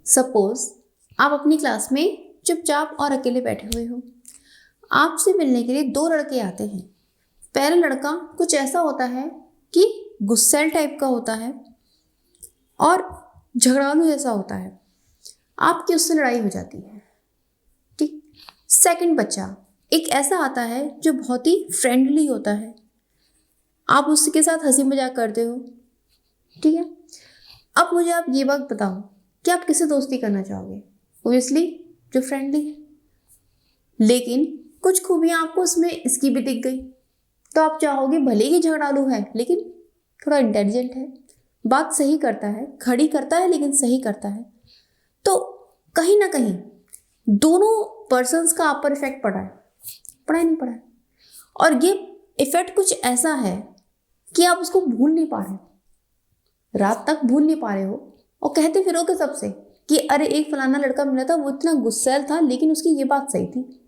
Suppose आप अपनी class में चुपचाप और अकेले बैठे हुए हो। आपसे मिलने के लिए दो लड़के आते हैं। पहला लड़का कुछ ऐसा होता है कि गुस्सैल टाइप का होता है और झगड़ालू जैसा होता है। आपकी उससे लड़ाई हो जाती है, ठीक। सेकंड बच्चा एक ऐसा आता है जो बहुत ही फ्रेंडली होता है। आप उसके साथ हंसी मजाक करते हो, ठीक है। अब मुझे आप ये बात बताओ कि आप किससे दोस्ती करना चाहोगे? ओब्वियसली जो फ्रेंडली है। लेकिन कुछ खूबियां आपको उसमें इसकी भी दिख गई, तो आप चाहोगे भले ही झगड़ालू है लेकिन थोड़ा इंटेलिजेंट है, बात सही करता है, खड़ी करता है लेकिन सही करता है। तो कहीं ना कहीं दोनों पर्सन्स का आप पर इफेक्ट पड़ा है, पड़ा नहीं पड़ा है। और ये इफेक्ट कुछ ऐसा है कि आप उसको भूल नहीं पा रहे, रात तक भूल नहीं पा रहे हो, और कहते फिरोगे सबसे कि अरे एक फलाना लड़का मिला था, वो इतना गुस्सैल था लेकिन उसकी ये बात सही थी,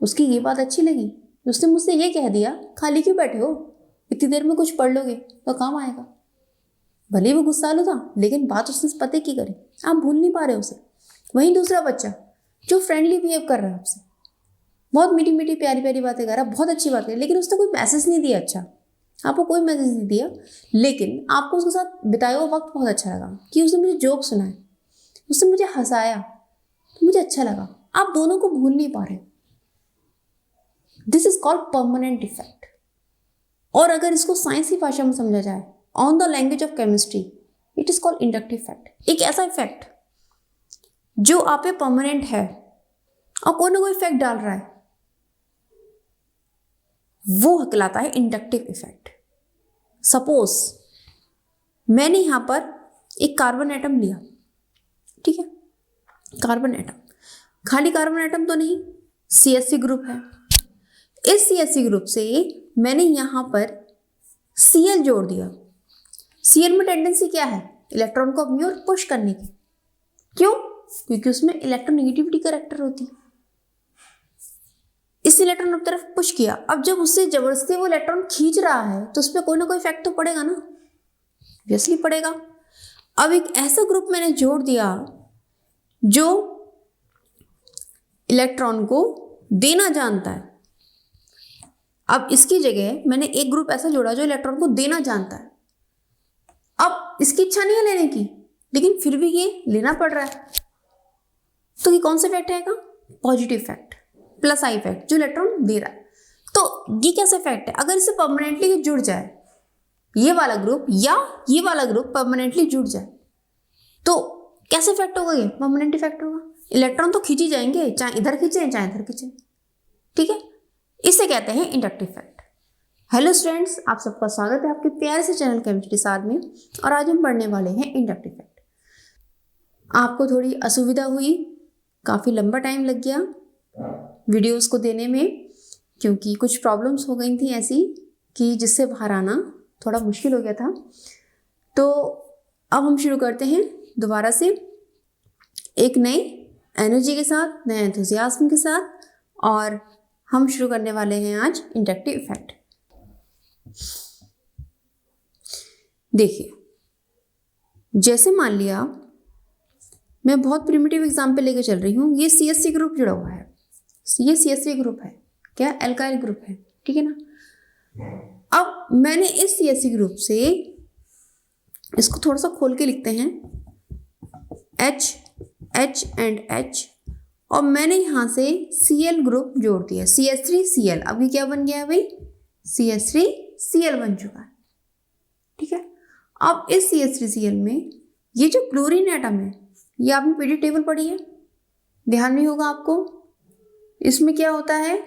उसकी ये बात अच्छी लगी, उसने मुझसे ये कह दिया। खाली क्यों बैठे हो? इतनी देर में कुछ पढ़ लोगे तो काम आएगा। भले वो गुस्सालू था लेकिन बात उसने पते की करी, आप भूल नहीं पा रहे उसे। वहीं दूसरा बच्चा जो फ्रेंडली बिहेव कर रहा है आपसे, बहुत मीठी मीठी प्यारी प्यारी बातें कर रहा है, बहुत अच्छी बात है, लेकिन उसने कोई मैसेज नहीं दिया, अच्छा आपको कोई मैसेज नहीं दिया, लेकिन आपको उसके साथ बिताया हुआ वक्त बहुत अच्छा लगा कि उसने मुझे जोक सुनाए, उसने मुझे हंसाया, तो मुझे अच्छा लगा। आप दोनों को भूल नहीं पा रहे। This is called permanent effect. और अगर इसको साइंसी भाषा में समझा जाए, on the language of chemistry, it is called inductive effect. एक ऐसा इफेक्ट जो आप पे परमानेंट है और कोई ना कोई इफेक्ट डाल रहा है, वो कहलाता है इंडक्टिव इफेक्ट। सपोज मैंने यहां पर एक कार्बन एटम लिया, ठीक है, कार्बन एटम, खाली कार्बन एटम तो नहीं, CH3 ग्रुप है। इस CH3 ग्रुप से मैंने यहां पर Cl जोड़ दिया। Cl में टेंडेंसी क्या है? इलेक्ट्रॉन को अपनी ओर पुश करने की। क्यों? क्योंकि उसमें इलेक्ट्रोनेगेटिविटी कैरेक्टर होती है। इस इलेक्ट्रॉन की तरफ पुश किया, अब जब उससे जबरदस्ती वो इलेक्ट्रॉन खींच रहा है तो उस पर कोई ना कोई इफेक्ट तो पड़ेगा ना, ऑब्वियसली पड़ेगा। अब एक ऐसा ग्रुप मैंने जोड़ दिया जो इलेक्ट्रॉन को देना जानता है। अब इसकी जगह मैंने एक ग्रुप ऐसा जोड़ा जो इलेक्ट्रॉन को देना जानता है। अब इसकी इच्छा नहीं है लेने की, लेकिन फिर भी ये लेना पड़ रहा है, तो ये कौन सा इफेक्ट आएगा? Positive effect, plus I effect, जो इलेक्ट्रॉन दे रहा है। तो ये कैसा इफेक्ट है? अगर इससे परमानेंटली जुड़ जाए ये वाला ग्रुप या ये वाला ग्रुप परमानेंटली जुड़ जाए तो कैसे इफेक्ट होगा? ये परमानेंट इफेक्ट होगा। इलेक्ट्रॉन तो खींची जाएंगे, चाहे इधर खींचे चाहे इधर खींचे, ठीक है। इसे कहते हैं इंडक्टिव इफेक्ट। हेलो स्टूडेंट्स, आप सबका स्वागत है आपके प्यारे से चैनल केमिस्ट्री साथ में। और आज हम पढ़ने वाले हैं इंडक्टिव इफेक्ट। आपको थोड़ी असुविधा हुई, काफ़ी लंबा टाइम लग गया वीडियोस को देने में, क्योंकि कुछ प्रॉब्लम्स हो गई थी ऐसी कि जिससे बाहर आना थोड़ा मुश्किल हो गया था। तो अब हम शुरू करते हैं दोबारा से एक नई एनर्जी के साथ, नए एंथुसियाज्म के साथ, और हम शुरू करने वाले हैं आज इंडक्टिव इफेक्ट। देखिए, जैसे मान लिया मैं बहुत प्रिमिटिव एग्जाम्पल लेके चल रही हूँ। ये CH3 ग्रुप जुड़ा हुआ है, ये CH3 ग्रुप है, क्या एल्काइल ग्रुप है, ठीक है ना। अब मैंने इस CH3 ग्रुप से, इसको थोड़ा सा खोल के लिखते हैं, H H एंड H, और मैंने यहां से Cl ग्रुप जोड़ दिया, CH3Cl। अब ये क्या बन गया है भाई? CH3Cl बन चुका है, ठीक है। अब इस CH3Cl में ये जो क्लोरीन एटम है, ये आपने पीरियड टेबल पढ़ी है, ध्यान नहीं होगा आपको। इसमें क्या होता है,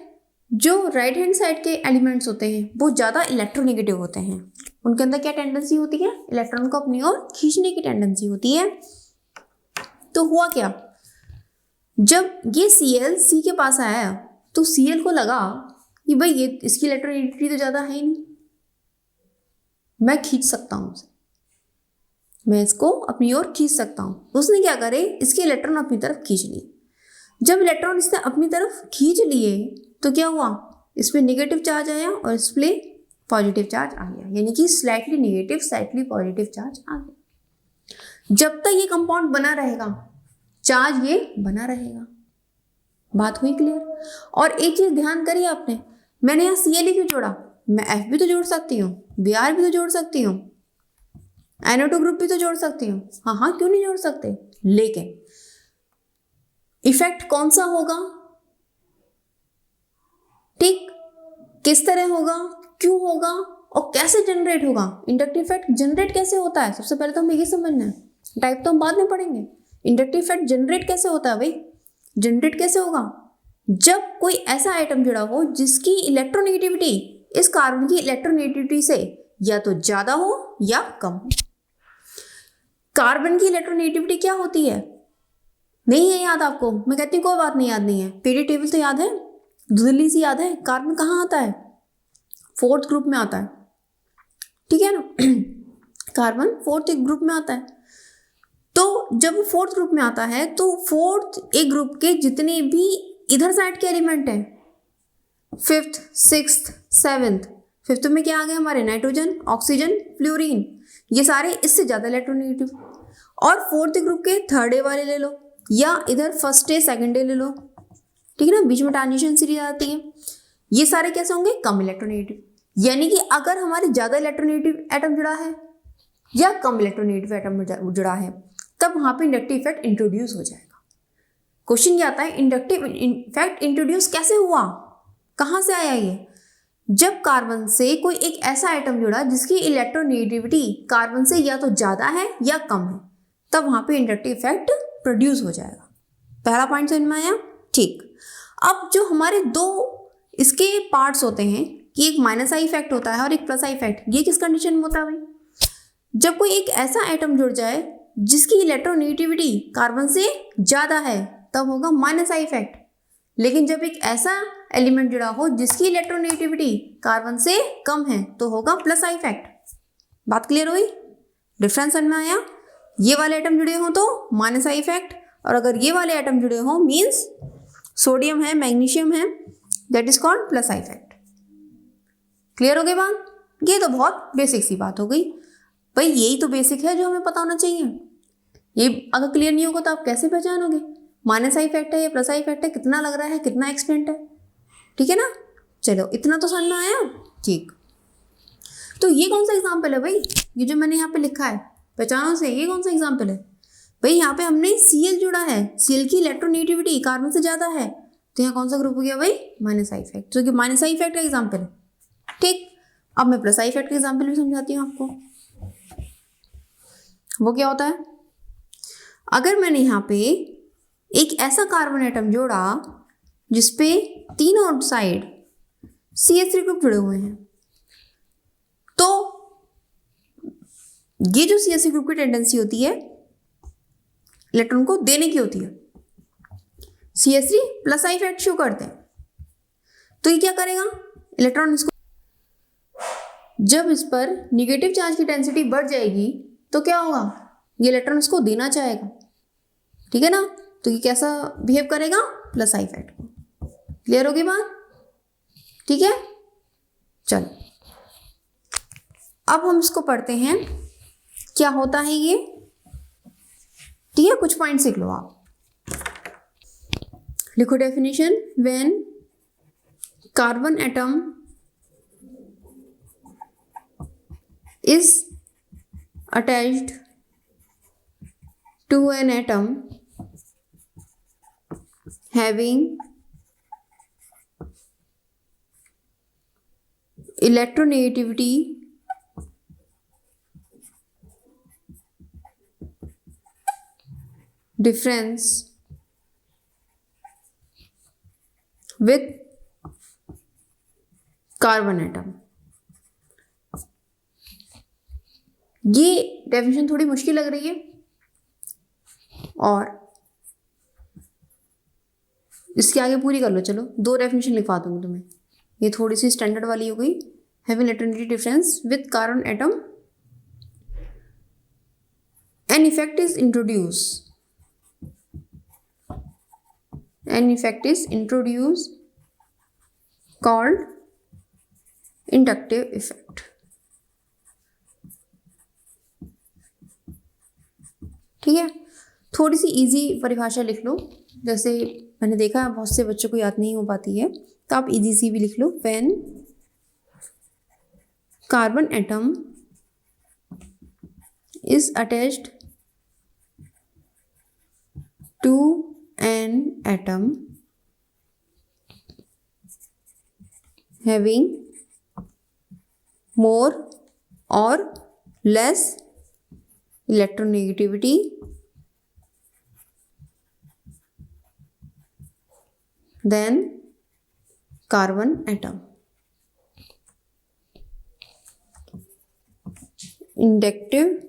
जो राइट हैंड साइड के एलिमेंट्स होते हैं वो ज़्यादा इलेक्ट्रोनेगेटिव होते हैं। उनके अंदर क्या टेंडेंसी होती है? इलेक्ट्रॉन को अपनी ओर खींचने की टेंडेंसी होती है। तो हुआ क्या, जब ये Cl C के पास आया तो Cl को लगा कि भाई ये इसकी इलेक्ट्रोनेगेटिविटी तो ज़्यादा है ही नहीं, मैं खींच सकता हूँ उसे, मैं इसको अपनी ओर खींच सकता हूँ। उसने क्या करे, इसके इलेक्ट्रॉन अपनी तरफ खींच लिए। जब इलेक्ट्रॉन इसने अपनी तरफ खींच लिए तो क्या हुआ, इस पर नेगेटिव चार्ज आया और इस पर पॉजिटिव चार्ज आ गया, यानी कि slightly negative slightly positive charge आ गया। जब तक ये कंपाउंड बना रहेगा चार्ज ये बना रहेगा। बात हुई क्लियर? और एक चीज ध्यान करिए आपने, मैंने यहाँ Cl क्यों जोड़ा? मैं F भी तो जोड़ सकती हूँ, Br भी तो जोड़ सकती हूँ, NO2 ग्रुप भी तो जोड़ सकती हूँ। हाँ हाँ, क्यों नहीं जोड़ सकते? लेकिन इफेक्ट कौन सा होगा, ठीक, किस तरह होगा, क्यों होगा और कैसे जनरेट होगा? इंडक्टिव इफेक्ट जनरेट कैसे होता है, सबसे पहले तो हमें ये समझना है। टाइप तो हम बाद में पढ़ेंगे। इंडक्टिव इफेक्ट जनरेट कैसे होता है भाई? जनरेट कैसे होगा? जब कोई ऐसा आइटम जुड़ा हो जिसकी इलेक्ट्रोनेगेटिविटी इस कार्बन की इलेक्ट्रोनेगेटिविटी से या तो ज्यादा हो या कम हो। कार्बन की इलेक्ट्रोनेगेटिविटी क्या होती है? नहीं है याद आपको? मैं कहती हूँ कोई बात नहीं, याद नहीं है, पीरियड टेबल तो याद है, धुंधली सी याद है। कार्बन कहाँ आता है? 4th ग्रुप में आता है, ठीक है ना? कार्बन 4th ग्रुप में आता है। तो जब 4th ग्रुप में आता है तो 4th एक ग्रुप के जितने भी इधर साइड के एलिमेंट हैं, 5th 6th 7th, 5th में क्या आ गए हमारे? नाइट्रोजन, ऑक्सीजन, फ्लोरीन, ये सारे इससे ज्यादा इलेक्ट्रोनेगेटिव। और 4th ग्रुप के 3rd वाले ले लो या इधर 1st डे 2nd डे ले लो, ठीक है ना, बीच में ट्रांजिशन सीरीज आती है, ये सारे कैसे होंगे? कम इलेक्ट्रोनेगेटिव। यानी कि अगर हमारे ज्यादा इलेक्ट्रोनेगेटिव एटम जुड़ा है या कम इलेक्ट्रोनेगेटिव एटम जुड़ा है तब वहां पे इंडक्टिव इफेक्ट इंट्रोड्यूस हो जाएगा। क्वेश्चन क्या आता है? इंडक्टिव इफेक्ट इंट्रोड्यूस कैसे हुआ, कहां से आया ये? जब कार्बन से कोई एक ऐसा आइटम जुड़ा जिसकी इलेक्ट्रोनेगेटिविटी कार्बन से या तो ज्यादा है या कम है, तब वहां पे इंडक्टिव इफेक्ट प्रोड्यूस हो जाएगा। पहला पॉइंट समझ में आया? ठीक। अब जो हमारे दो इसके पार्ट्स होते हैं कि एक माइनस आई इफेक्ट होता है और एक प्लस आई इफेक्ट, ये किस कंडीशन में होता है भाई? जब कोई एक ऐसा आइटम जुड़ जाए जिसकी इलेक्ट्रोनेगेटिविटी कार्बन से ज्यादा है तब होगा माइनस आई इफेक्ट। लेकिन जब एक ऐसा एलिमेंट जुड़ा हो जिसकी इलेक्ट्रोनेगेटिविटी कार्बन से कम है तो होगा प्लस आई इफेक्ट। बात क्लियर हुई? डिफरेंस समझ में आया? ये वाले आइटम जुड़े हो तो माइनस आई इफेक्ट, और अगर ये वाले आइटम जुड़े हो मीन्स सोडियम है, मैग्नीशियम है, that is called plus I effect. Clear हो गई बात? ये तो बहुत बेसिक सी बात हो गई भाई, यही तो बेसिक है जो हमें पता होना चाहिए। ये अगर क्लियर नहीं होगा तो आप कैसे पहचानोगे माइनस आई इफेक्ट है या प्लस आई इफेक्ट है, कितना लग रहा है, कितना एक्सटेंट है, ठीक है ना? चलो इतना तो समझ में आया। ठीक, तो ये कौन सा एग्जाम्पल है भाई? ये जो मैंने यहाँ पे लिखा है पहचानो से, ये कौन सा एग्जाम्पल है भाई? यहाँ पे हमने Cl जुड़ा है, Cl की इलेक्ट्रोनेगेटिविटी कार्बन से ज्यादा है, तो यहाँ कौन सा ग्रुप हो गया भाई? माइनस आई इफेक्ट, जो कि माइनस आई इफेक्ट का एग्जाम्पल है। ठीक, अब मैं प्लस आई इफेक्ट का एग्जाम्पल भी समझाती हूँ आपको। वो क्या होता है? अगर मैंने यहाँ पे एक ऐसा कार्बन एटम जोड़ा जिसपे तीनों साइड CH3 ग्रुप जुड़े हुए हैं, तो ये जो CH3 ग्रुप की टेंडेंसी होती है इलेक्ट्रॉन को देने की होती है, CH3 plus I effect show करते हैं, तो ये क्या करेगा? इलेक्ट्रॉन इसको, जब इस पर निगेटिव चार्ज की डेंसिटी बढ़ जाएगी तो क्या होगा? ये इलेक्ट्रॉन इसको देना चाहेगा, ठीक है ना? तो ये कैसा बिहेव करेगा? प्लस आई इफेक्ट को। क्लियर होगी बात? ठीक है, चलो अब हम इसको पढ़ते हैं क्या होता है ये, ठीक है? कुछ पॉइंट सीख लो आप। लिखो definition, when carbon atom is attached to an atom having electronegativity difference with carbon atom। ये डेफिनेशन थोड़ी मुश्किल लग रही है और इसके आगे पूरी कर लो। चलो दो डेफिनेशन लिखवा दूंगी तुम्हें, ये थोड़ी सी स्टैंडर्ड वाली हो गई। Having electronegative difference with carbon atom, an effect is introduce, an effect is introduce called inductive effect. ठीक है, थोड़ी सी इजी परिभाषा लिख लो, जैसे मैंने देखा है बहुत से बच्चों को याद नहीं हो पाती है, तो आप इजी सी भी लिख लो। When carbon atom is attached to an atom having more or less electronegativity than carbon atom. Inductive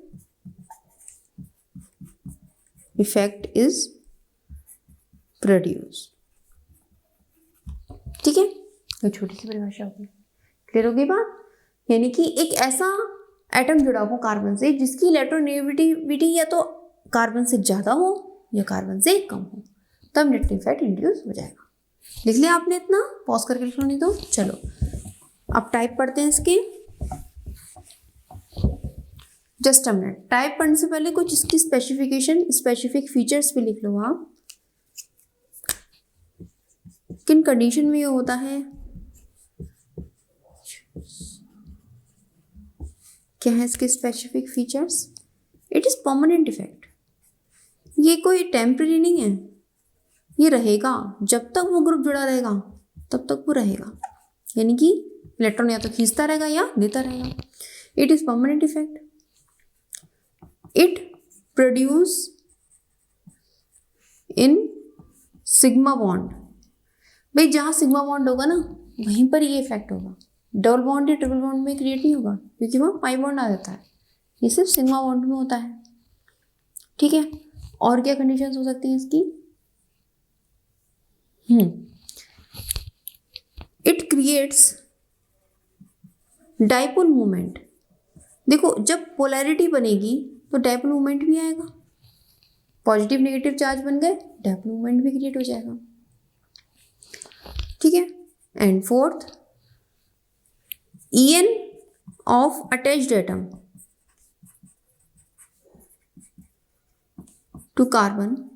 effect is produced. ठीक है, ये छोटी सी परिभाषा होगी, क्लियर होगी बात। यानी कि एक ऐसा एटम जुड़ा हो कार्बन से जिसकी इलेक्ट्रोनेगेटिविटी या तो कार्बन से ज़्यादा हो या कार्बन से कम हो, तब इंडक्टिव इफेक्ट इंड्यूस हो जाएगा। लिख लिया आपने इतना, पॉज करके लिख लो नहीं तो। चलो अब टाइप पढ़ते हैं इसके। जस्ट अ मिनट, टाइप पढ़ने से पहले कुछ इसकी स्पेसिफिकेशन, स्पेसिफिक फीचर्स भी लिख लो आप। किन कंडीशन में ये होता है, क्या है इसके specific features. It is permanent effect, ये कोई टेम्परेरी नहीं है, ये रहेगा जब तक वो ग्रुप जुड़ा रहेगा तब तक वो रहेगा, यानी कि इलेक्ट्रॉन या तो खींचता रहेगा या देता रहेगा। It is permanent effect. It produce in sigma bond, भाई जहाँ सिग्मा बॉन्ड होगा ना वहीं पर ये इफेक्ट होगा, डबल बॉन्ड या ट्रिपल बॉन्ड में क्रिएट नहीं होगा क्योंकि वहाँ पाई बॉन्ड आ जाता है, ये सिर्फ सिग्मा बॉन्ड में होता है। ठीक है, और क्या कंडीशंस हो सकती हैं इसकी। It creates dipole movement. देखो जब पोलैरिटी बनेगी तो डाइपोल मूवमेंट भी आएगा, पॉजिटिव नेगेटिव चार्ज बन गए, डाइपोल मूवमेंट भी क्रिएट हो जाएगा। ठीक है, and fourth, En of attached atom to carbon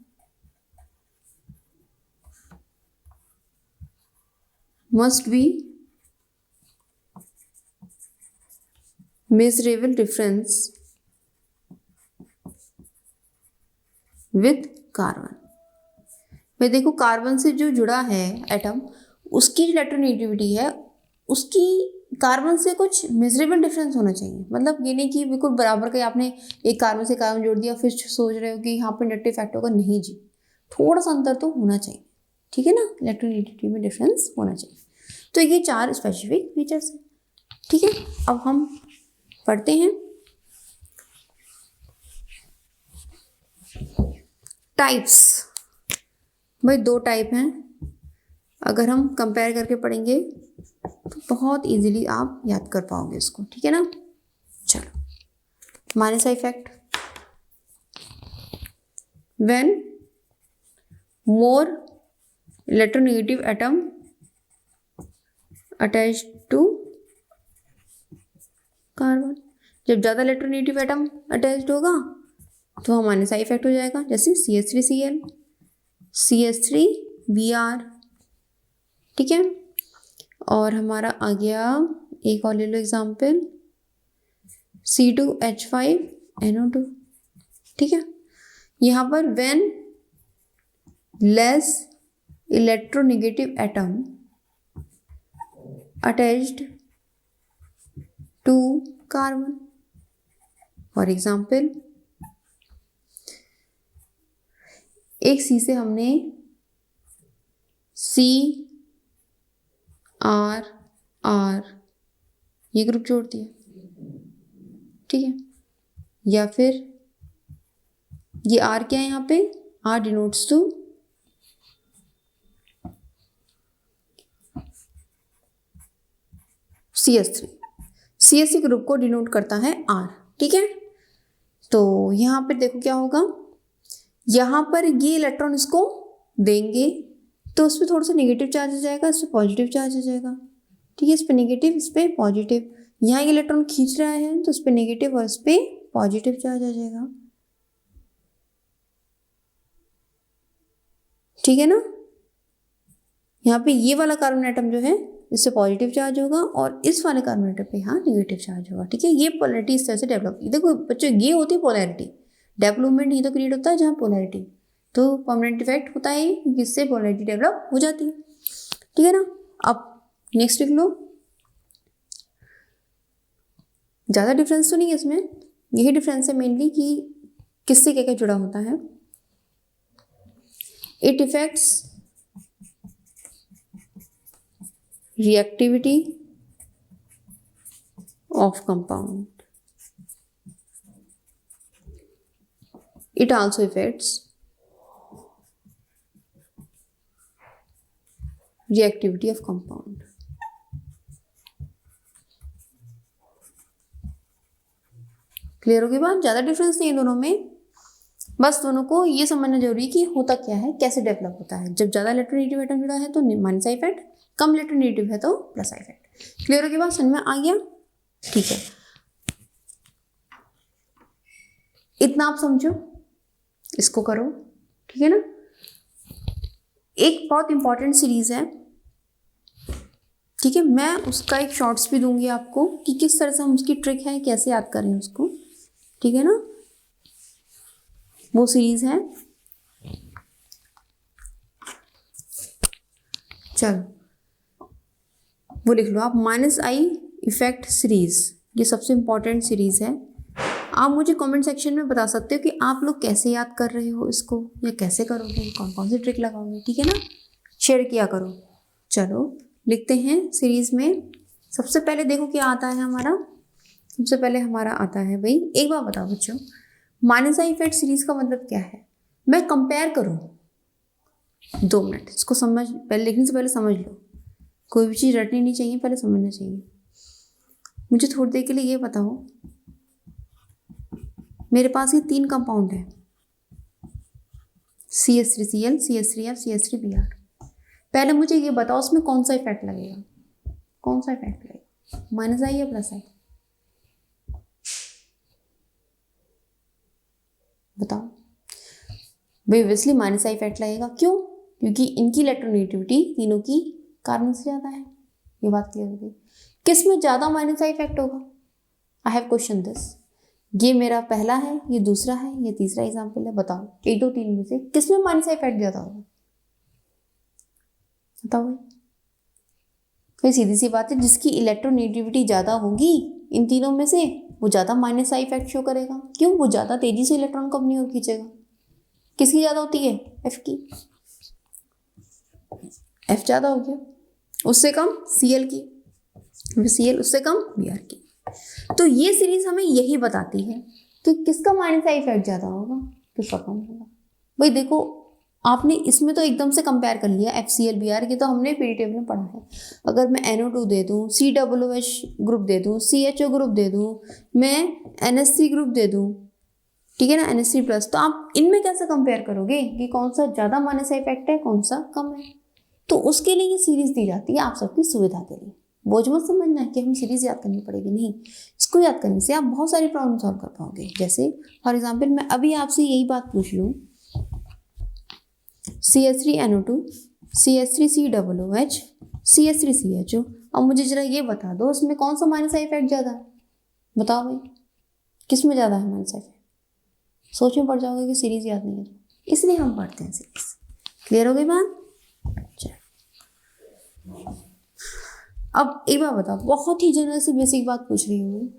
must be measurable difference with carbon। भाई देखो कार्बन से जो जुड़ा है एटम, उसकी जो इलेक्ट्रोनेगेटिविटी है उसकी कार्बन से कुछ मेजरेबल डिफरेंस होना चाहिए। मतलब ये नहीं कि बिल्कुल बराबर का आपने एक कार्बन से कार्बन जोड़ दिया फिर सोच रहे हो कि यहाँ पर इंडक्टिव इफेक्ट होगा, नहीं जी, थोड़ा सा अंतर तो होना चाहिए। ठीक है ना, इलेक्ट्रोनेगेटिविटी में डिफरेंस होना चाहिए। तो ये 4 स्पेसिफिक फीचर्स हैं। ठीक है, अब हम पढ़ते हैं टाइप्स। भाई 2 टाइप हैं, अगर हम कंपेयर करके पढ़ेंगे तो बहुत इजीली आप याद कर पाओगे इसको। ठीक है ना, चलो minus effect, when more electronegative atom attached to carbon, जब ज़्यादा इलेक्ट्रोनेगेटिव एटम अटैच्ड होगा तो हमारे साइड इफेक्ट हो जाएगा, जैसे CH3Cl, CH3Br। ठीक है, और हमारा आ गया एक और ले लो एग्जाम्पल, C2H5NO2। ठीक है, यहाँ पर when less electronegative atom attached to carbon, for example एक C से हमने CR ये ग्रुप जोड़ दिया। ठीक है, या फिर ये R क्या है, यहाँ पे R denotes to CH3 group को डिनोट करता है R। ठीक है, तो यहाँ पे देखो क्या होगा, यहाँ पर ये इलेक्ट्रॉन इसको देंगे तो उस पर थोड़ा सा नेगेटिव चार्ज आ जाएगा, इस पर पॉजिटिव चार्ज आ जाएगा। ठीक है, इस पर नेगेटिव इस पर पॉजिटिव, यहाँ ये इलेक्ट्रॉन खींच रहा है तो इस पर नेगेटिव और इस पर पॉजिटिव चार्ज आ जाएगा। ठीक है ना। यहाँ पे ये वाला कार्बन एटम जो है इससे पॉजिटिव चार्ज होगा और इस वाले कार्बन एटम पे यहाँ नेगेटिव चार्ज होगा। ठीक है, ये पोलैरिटी इस तरह से डेवलप, देखो बच्चों ये होती है पोलैरिटी। डेवलपमेंट ही तो क्रिएट होता है जहाँ पोलैरिटी, तो परमानेंट इफेक्ट होता है जिससे पोलैरिटी डेवलप हो जाती है। ठीक है ना। अब नेक्स्ट लिख लो। ज़्यादा डिफरेंस तो नहीं है इसमें, यही डिफरेंस है मेनली कि किससे क्या क्या जुड़ा होता है। It effects reactivity of compound. It also affects reactivity of compound. Clear हो गई बात। ज़्यादा डिफरेंस नहीं है दोनों में, बस दोनों को ये समझना जरूरी है कि होता क्या है, कैसे डेवलप होता है। जब ज़्यादा इलेक्ट्रोनेगेटिव एटम जुड़ा है तो minus I effect, come electronegative है तो प्लस आई इफेक्ट। क्लियर हो गई बात, समझ में आ गया। ठीक है, इतना आप समझो, इसको करो। ठीक है ना। एक बहुत इंपॉर्टेंट सीरीज है, ठीक है, मैं उसका एक शॉर्ट्स भी दूंगी आपको कि किस तरह से हम उसकी ट्रिक है कैसे याद करें उसको। ठीक है ना। वो सीरीज है, चलो वो लिख लो आप, माइनस आई इफेक्ट सीरीज। ये सबसे इंपॉर्टेंट सीरीज है। आप मुझे कमेंट सेक्शन में बता सकते हो कि आप लोग कैसे याद कर रहे हो इसको, या कैसे करोगे, कौन कौन सी ट्रिक लगाओगे। ठीक है ना, शेयर किया करो। चलो लिखते हैं सीरीज में। सबसे पहले देखो क्या आता है हमारा। सबसे पहले हमारा आता है भाई, एक बार बताओ बच्चों, माइनस आई इफेक्ट सीरीज का मतलब क्या है। मैं कंपेयर करूं, 2 मिनट इसको समझ, पहले लिखने से पहले समझ लो। कोई भी चीज़ रटनी नहीं चाहिए, पहले समझना चाहिए। मुझे थोड़ी देर के लिए ये बताओ, मेरे पास ये 3 कंपाउंड है, CH3Cl, CH3F, CH3Br। पहले मुझे ये बताओ उसमें कौन सा इफेक्ट लगेगा, कौन सा इफेक्ट लगेगा, माइनस आई या प्लस आई, बताओ। भाई ऑब्वियसली माइनस आई इफेक्ट लगेगा। क्यों? क्योंकि इनकी इलेक्ट्रोनेगेटिविटी तीनों की कार्बन से ज़्यादा है। ये बात क्लियर हो गई। किस में ज़्यादा माइनस आई इफेक्ट होगा? I have question this. ये मेरा पहला है, ये दूसरा है, ये तीसरा एग्जाम्पल है। बताओ 1 2 3 में से किस में माइनस आई इफेक्ट ज़्यादा होगा? बताओ भाई। कोई सीधी सी बात है, जिसकी इलेक्ट्रोनेगेटिविटी ज़्यादा होगी इन तीनों में से वो ज़्यादा माइनस आई इफेक्ट शो करेगा। क्यों? वो ज़्यादा तेजी से इलेक्ट्रॉन को अपनी ओर खींचेगा। किसकी ज़्यादा होती है? एफ की। एफ ज़्यादा हो गया, उससे कम Cl की, Cl उससे कम Br की। तो ये सीरीज हमें यही बताती है कि किसका माइनस आई इफेक्ट ज़्यादा होगा, किसका कम होगा। भाई देखो, आपने इसमें तो एकदम से कंपेयर कर लिया FCl Br की, तो हमने पीडी टेबल में पढ़ा है। अगर मैं NO2 दे दूँ, COOH ग्रुप दे दूँ, CHO ग्रुप दे दूँ, मैं NH3 ग्रुप दे दूँ, ठीक है ना, NH3+, तो आप इनमें कैसे कंपेयर करोगे कि कौन सा ज़्यादा माइनस आई इफेक्ट है, कौन सा कम है। तो उसके लिए ये सीरीज दी जाती है आप सबकी सुविधा के लिए। बोझ मत समझना है कि हम सीरीज याद करनी पड़ेगी, नहीं। इसको याद करने से आप बहुत सारी प्रॉब्लम सॉल्व कर पाओगे। जैसे फॉर एग्जांपल मैं अभी आपसे यही बात पूछ लूँ, CH3NO2, CH3COOH, CH3CHO। अब मुझे जरा ये बता दो इसमें कौन सा माइनस आई इफेक्ट ज़्यादा है। बताओ भाई, किस में ज़्यादा है माइनस आई इफेक्ट? सोच में पड़ जाओगे कि सीरीज याद नहीं है, इसलिए हम पढ़ते हैं सीरीज। क्लियर हो गई बात? अब एक बार बताओ, बहुत ही जनरल सी बेसिक बात पूछ रही हूँ,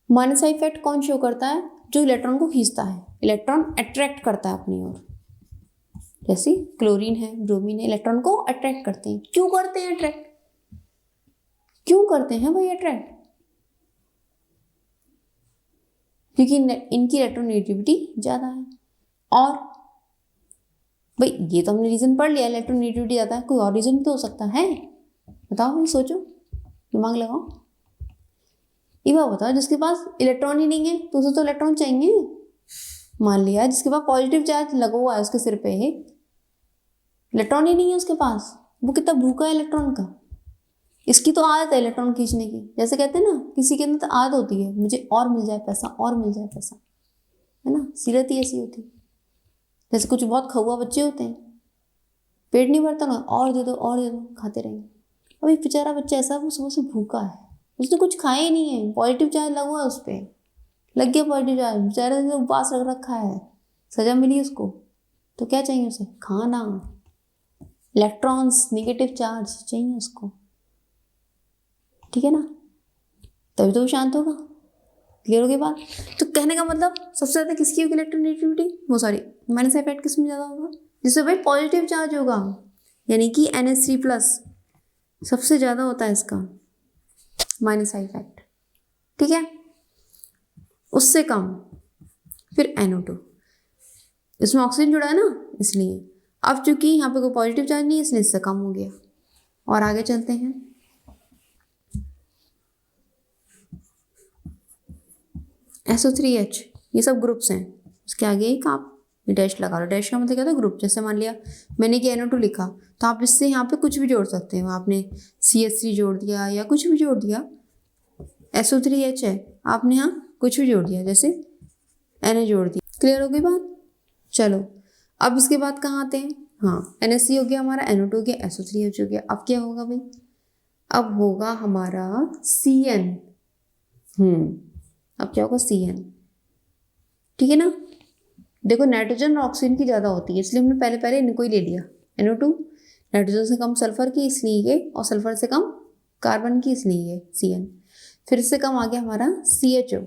माइनस आई इफेक्ट कौन शो करता है? जो इलेक्ट्रॉन को खींचता है, इलेक्ट्रॉन अट्रैक्ट करता है अपनी ओर। जैसे क्लोरीन है, ब्रोमीन है, इलेक्ट्रॉन को अट्रैक्ट करते हैं। क्यों करते हैं अट्रैक्ट? क्यों करते हैं भाई अट्रैक्ट? क्योंकि इनकी इलेक्ट्रोनेगेटिविटी ज़्यादा है। और भाई ये तो हमने रीज़न पढ़ लिया, इलेक्ट्रोनेगेटिविटी ज़्यादा है। कोई और रीज़न भी तो हो सकता है। बताओ भाई, सोचो, दिमाग लगाओ। ये बात बताओ, जिसके पास इलेक्ट्रॉन ही नहीं है तो उसे तो इलेक्ट्रॉन चाहिए। मान लिया जिसके पास पॉजिटिव चार्ज लगा हुआ है उसके सिर पे, इलेक्ट्रॉन ही नहीं है उसके पास, वो कितना भूखा है इलेक्ट्रॉन का। इसकी तो आदत है इलेक्ट्रॉन खींचने की। जैसे कहते हैं ना, किसी के अंदर तो आदत होती है, मुझे और मिल जाए पैसा, और मिल जाए पैसा, है ना, सीरत ही ऐसी होती है। जैसे कुछ बहुत खौआ बच्चे होते हैं, पेट नहीं भरता ना, और दे दो और दे दो, खाते रहेंगे। अब एक बेचारा बच्चा ऐसा, वो सुबह से भूखा है, उसने कुछ खाया ही नहीं है, पॉजिटिव चार्ज लगा हुआ है उस पर, लग गया पॉजिटिव चार्ज, बेचारे ने उपवास रख रखा है, सजा मिली उसको, तो क्या चाहिए उसे? खाना, इलेक्ट्रॉन्स, नेगेटिव चार्ज चाहिए उसको, ठीक है ना, तभी तो वो शांत होगा। क्लियर हो गई बात? तो कहने का मतलब सबसे ज़्यादा किसकी होगी इलेक्ट्रोनेगेटिविटी, वो सॉरी माइनस इफेक्ट किस में ज़्यादा होगा? जिससे भाई पॉजिटिव चार्ज होगा, यानी कि NH3+ सबसे ज़्यादा होता है इसका माइनस इफेक्ट, ठीक है। उससे कम फिर NO2, इसमें ऑक्सीजन जुड़ा है ना इसलिए। अब चूंकि यहाँ पे कोई पॉजिटिव चार्ज नहीं है इसलिए इससे कम हो गया। और आगे चलते हैं, SO3H, ये सब ग्रुप्स हैं। इसके आगे एक आप डैश लगा लो, डैश का मतलब क्या था? ग्रुप। जैसे मान लिया मैंने कि NO2 लिखा, तो आप इससे यहाँ पे कुछ भी जोड़ सकते हो, आपने CH3 जोड़ दिया या कुछ भी जोड़ दिया, SO3H है, आपने यहाँ कुछ भी जोड़ दिया, जैसे Na जोड़ दिया। क्लियर हो गई बात? चलो अब इसके बाद कहाँ आते हैं? हाँ, NH3 हो गया हमारा, NO2 हो गया, SO3H हो गया। अब क्या होगा भाई? अब होगा हमारा CN। अब क्या होगा? CN, ठीक है ना। देखो नाइट्रोजन और ऑक्सीजन की ज़्यादा होती है, इसलिए हमने पहले पहले इनको ही ले लिया। NO2 नाइट्रोजन से कम सल्फर की इसलिए ये, और सल्फर से कम कार्बन की इसलिए ये CN। फिर इससे कम आ गया हमारा CHO,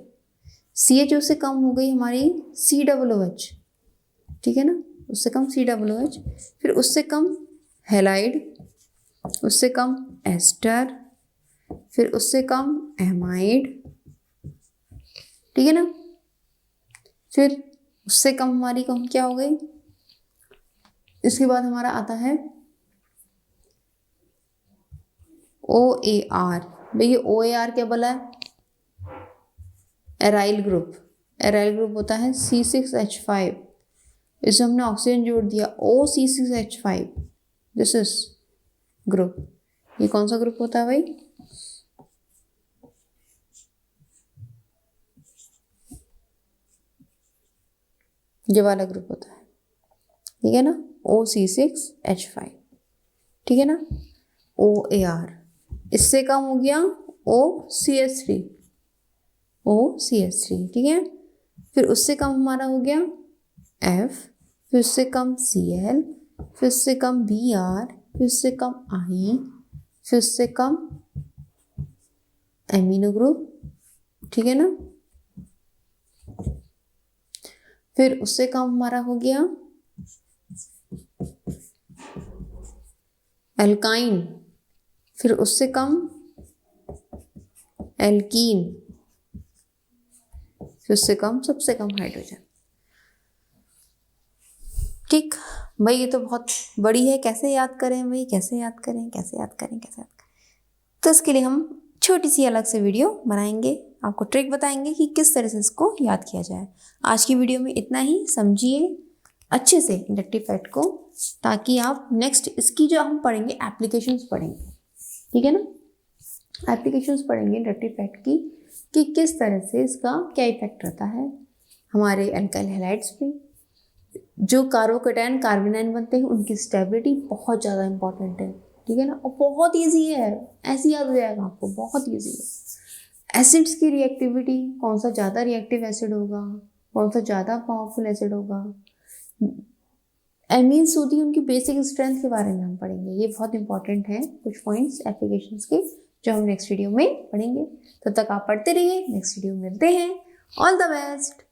CHO से कम हो गई हमारी COOH, ठीक है ना, उससे कम COOH। फिर उससे कम हैलाइड, उससे कम एस्टर, फिर उससे कम एमाइड, ठीक है ना। फिर उससे कम हमारी कम क्या हो गई? इसके बाद हमारा आता है OAR। भाई ये OAR क्या बोला है? Aryl group. एराइल ग्रुप होता है C6H5, इसमें हमने ऑक्सीजन जोड़ दिया OC6H5, दिस इज ग्रुप। ये कौन सा ग्रुप होता है भाई? ये वाला ग्रुप होता है, ठीक है ना, OC6H5, ठीक है ना। OAR, इससे कम हो गया OCH3, ठीक है। फिर उससे कम हमारा हो गया F, फिर उससे कम Cl, फिर उससे कम Br, फिर उससे कम I, फिर उससे कम एमिनो ग्रुप, ठीक है ना। फिर उससे कम हमारा हो गया एल्काइन, फिर उससे कम एल्कीन, फिर उससे कम सबसे कम हाइड्रोजन। ठीक भाई, ये तो बहुत बड़ी है, कैसे याद करें भाई, कैसे याद करें, कैसे याद करें, कैसे याद करें? तो इसके लिए हम छोटी सी अलग से वीडियो बनाएंगे, आपको ट्रिक बताएंगे कि किस तरह से इसको याद किया जाए। आज की वीडियो में इतना ही, समझिए अच्छे से इंडक्टिव फैक्ट को, ताकि आप नेक्स्ट इसकी जो हम पढ़ेंगे एप्लीकेशंस पढ़ेंगे, ठीक है ना। एप्लीकेशंस पढ़ेंगे इंडक्टिव फैक्ट की, कि किस तरह से इसका क्या इफेक्ट रहता है हमारे अल्काइल हैलाइड्स पे। जो कार्बोकेटायन कार्बोनाइन बनते हैं उनकी स्टेबिलिटी बहुत ज़्यादा इंपॉर्टेंट है, ठीक है ना, और बहुत ईजी है, ऐसे याद हो जाएगा आपको, बहुत ईजी है। एसिड्स की रिएक्टिविटी, कौन सा ज़्यादा रिएक्टिव एसिड होगा, कौन सा ज़्यादा पावरफुल एसिड होगा। एमीन्स होती है, उनकी बेसिक स्ट्रेंथ के बारे में हम पढ़ेंगे। ये बहुत इंपॉर्टेंट है, कुछ पॉइंट्स एप्लीकेशंस के, जो हम नेक्स्ट वीडियो में पढ़ेंगे। तब तक आप पढ़ते रहिए, नेक्स्ट वीडियो में मिलते हैं। All the best.